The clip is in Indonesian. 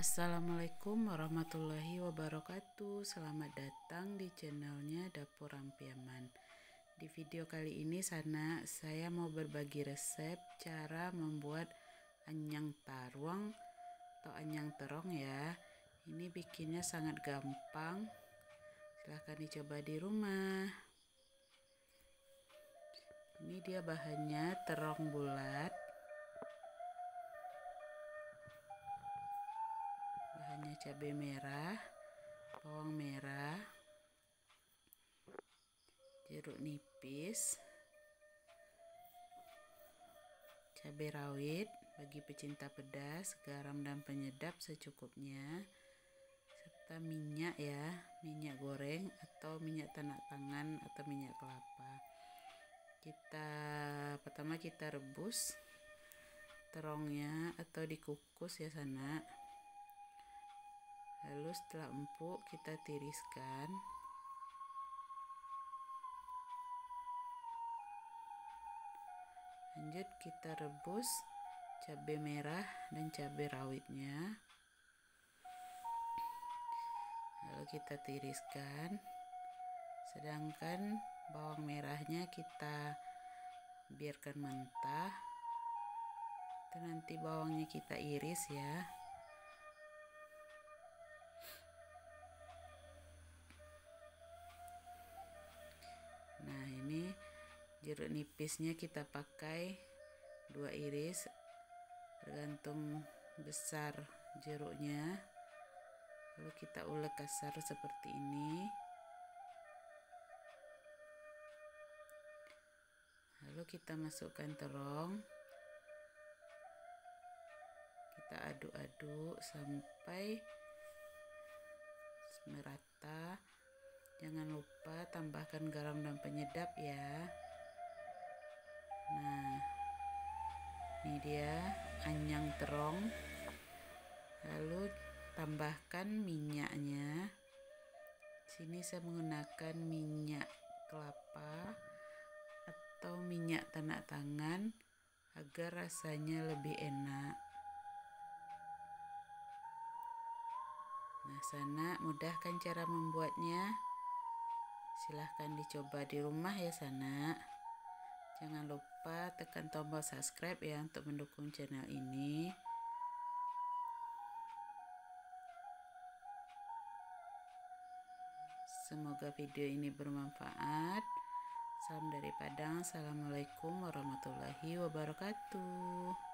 Assalamualaikum warahmatullahi wabarakatuh. Selamat datang di channelnya Dapur Rampiaman. Di video kali ini saya mau berbagi resep cara membuat anyang taruang atau anyang terong ya. Ini bikinnya sangat gampang. Silahkan dicoba di rumah. Ini dia bahannya, terong bulat. Bahannya cabai merah, bawang merah, jeruk nipis, cabai rawit bagi pecinta pedas, garam dan penyedap secukupnya, serta minyak ya, minyak goreng atau minyak tanak tangan atau minyak kelapa. Pertama kita rebus terongnya atau dikukus ya lalu setelah empuk kita tiriskan. Lanjut kita rebus cabai merah dan cabai rawitnya, lalu kita tiriskan. Sedangkan bawang merahnya kita biarkan mentah. Itu nanti bawangnya kita iris ya. Nah, ini jeruk nipisnya kita pakai 2 iris, tergantung besar jeruknya. Lalu kita ulek kasar seperti ini. Lalu kita masukkan terong. Kita aduk-aduk sampai merata. Jangan lupa tambahkan garam dan penyedap ya. Nah, ini dia anyang terong. Lalu tambahkan minyaknya. Sini saya menggunakan minyak kelapa atau minyak tanak tangan agar rasanya lebih enak. Nah, mudah kan cara membuatnya? Silahkan dicoba di rumah ya Jangan lupa tekan tombol subscribe ya untuk mendukung channel ini. Semoga video ini bermanfaat. Salam dari Padang. Assalamualaikum warahmatullahi wabarakatuh.